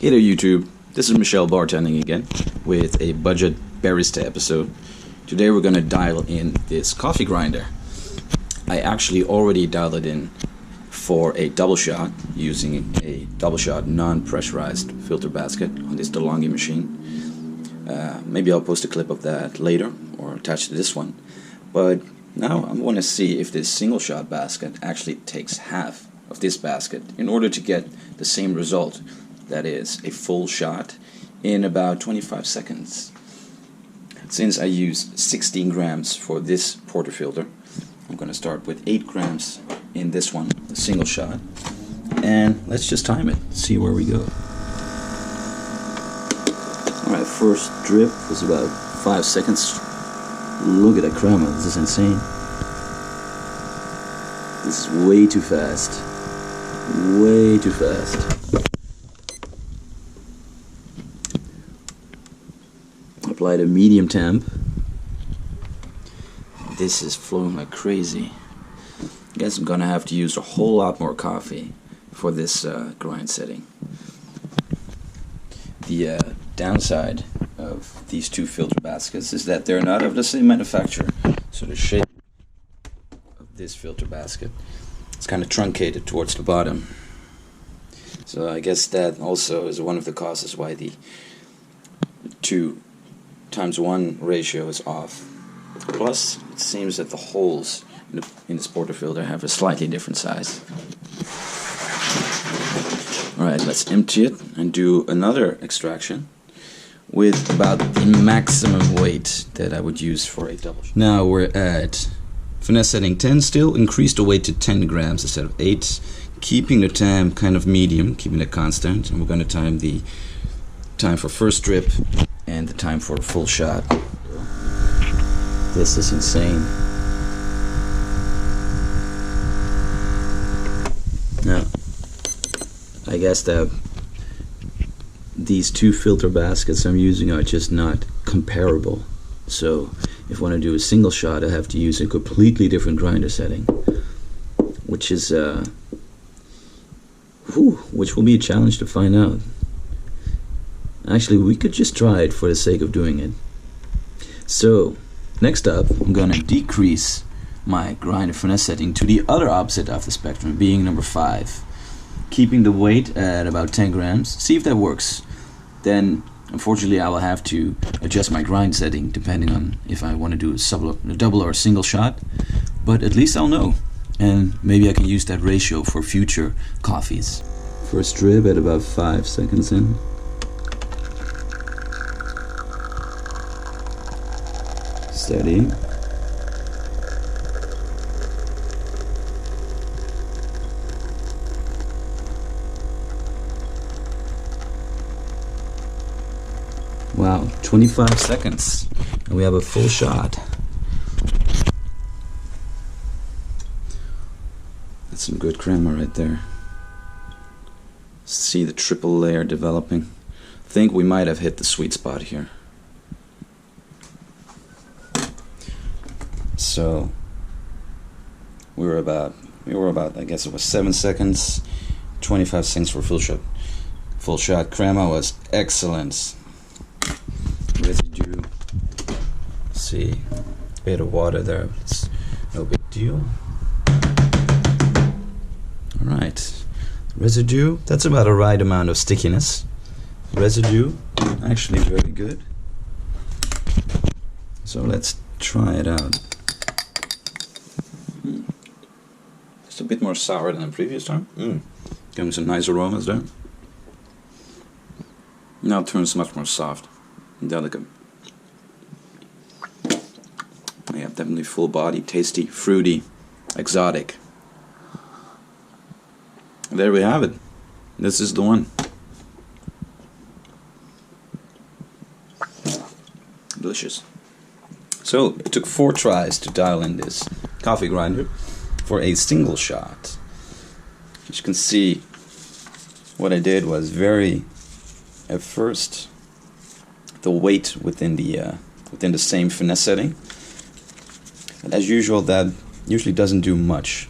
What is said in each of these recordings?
Hey there YouTube, this is Michelle Bartending again with a budget barista episode. Today we're going to dial in this coffee grinder. I actually already dialed it in for a double shot using a double shot non-pressurized filter basket on this DeLonghi machine. Maybe I'll post a clip of that later or attach to this one. But now I want to see if this single shot basket actually takes half of this basket in order to get the same result. That is a full shot in about 25 seconds. Since I use 16 grams for this porterfilter, I'm going to start with 8 grams in this one, the single shot. And let's just time it, see where we go. Alright, first drip was about 5 seconds. Look at that crema, this is insane. This is way too fast. Way too fast. Applied a medium temp. This is flowing like crazy. I guess I'm gonna have to use a whole lot more coffee for this grind setting. The downside of these two filter baskets is that they're not of the same manufacturer. So the shape of this filter basket is kind of truncated towards the bottom. So I guess that also is one of the causes why the 2:1 ratio is off. Plus, it seems that the holes in this porterfilter have a slightly different size. Alright, let's empty it and do another extraction with about the maximum weight that I would use for a double shot. Now we're at finesse setting 10 still, increase the weight to 10 grams instead of 8, keeping the time kind of medium, keeping it constant, and we're going to time the time for first drip and the time for a full shot. This is insane. Now, I guess that these two filter baskets I'm using are just not comparable. So if I want to do a single shot, I have to use a completely different grinder setting, which is which will be a challenge to find out. Actually, we could just try it for the sake of doing it. So, next up, I'm going to decrease my grinder finesse setting to the other opposite of the spectrum, being number 5. Keeping the weight at about 10 grams. See if that works. Then, unfortunately, I will have to adjust my grind setting depending on if I want to do a double or a single shot. But at least I'll know. And maybe I can use that ratio for future coffees. First drip at about 5 seconds in. Steady. Wow, 25 seconds and we have a full shot. That's some good crema right there. See the triple layer developing. I think we might have hit the sweet spot here. So we were about I guess it was 7 seconds, 25 seconds for full shot. Full shot crema was excellent. Residue. See, a bit of water there. It's no big deal. Alright. Residue, that's about the right amount of stickiness. Residue, actually very good. So let's try it out. Just a bit more sour than the previous time. Getting some nice aromas there. Now it turns much more soft and delicate. Yeah, definitely full body, tasty, fruity, exotic. There we have it. This is the one. Delicious. So it took 4 tries to dial in this coffee grinder for a single shot. As you can see, what I did was at first, the weight within the same finesse setting. And as usual, that usually doesn't do much.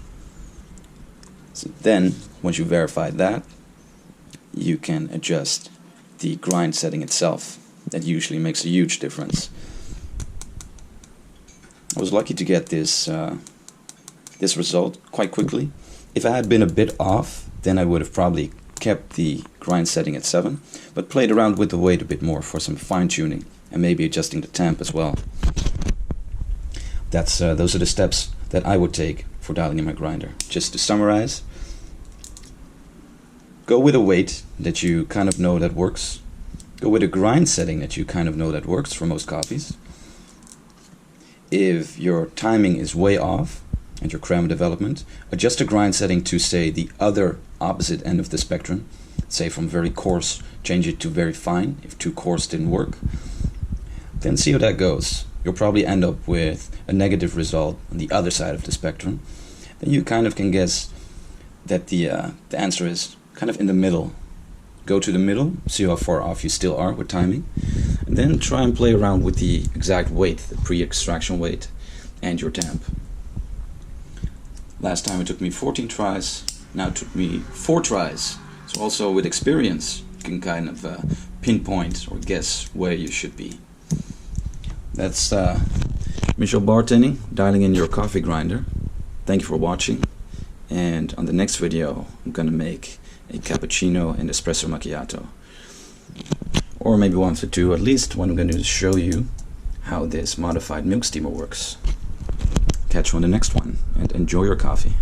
So then, once you verify that, you can adjust the grind setting itself. That usually makes a huge difference. I was lucky to get this this result quite quickly. If I had been a bit off, then I would have probably kept the grind setting at 7, but played around with the weight a bit more for some fine-tuning and maybe adjusting the temp as well. Those are the steps that I would take for dialing in my grinder. Just to summarize, go with a weight that you kind of know that works. Go with a grind setting that you kind of know that works for most coffees. If your timing is way off and your crema development, adjust the grind setting to, say, the other opposite end of the spectrum. Say from very coarse, change it to very fine if too coarse didn't work. Then see how that goes. You'll probably end up with a negative result on the other side of the spectrum. Then you kind of can guess that the answer is kind of in the middle. Go to the middle, see how far off you still are with timing, and then try and play around with the exact weight, the pre-extraction weight, and your temp. Last time it took me 14 tries, now it took me 4 tries. So also with experience, you can kind of pinpoint or guess where you should be. That's Michel Bartending, dialing in your coffee grinder. Thank you for watching, and on the next video I'm gonna make a cappuccino and espresso macchiato, or maybe one for two. At least when I'm going to show you how this modified milk steamer works. Catch you on the next one, and enjoy your coffee.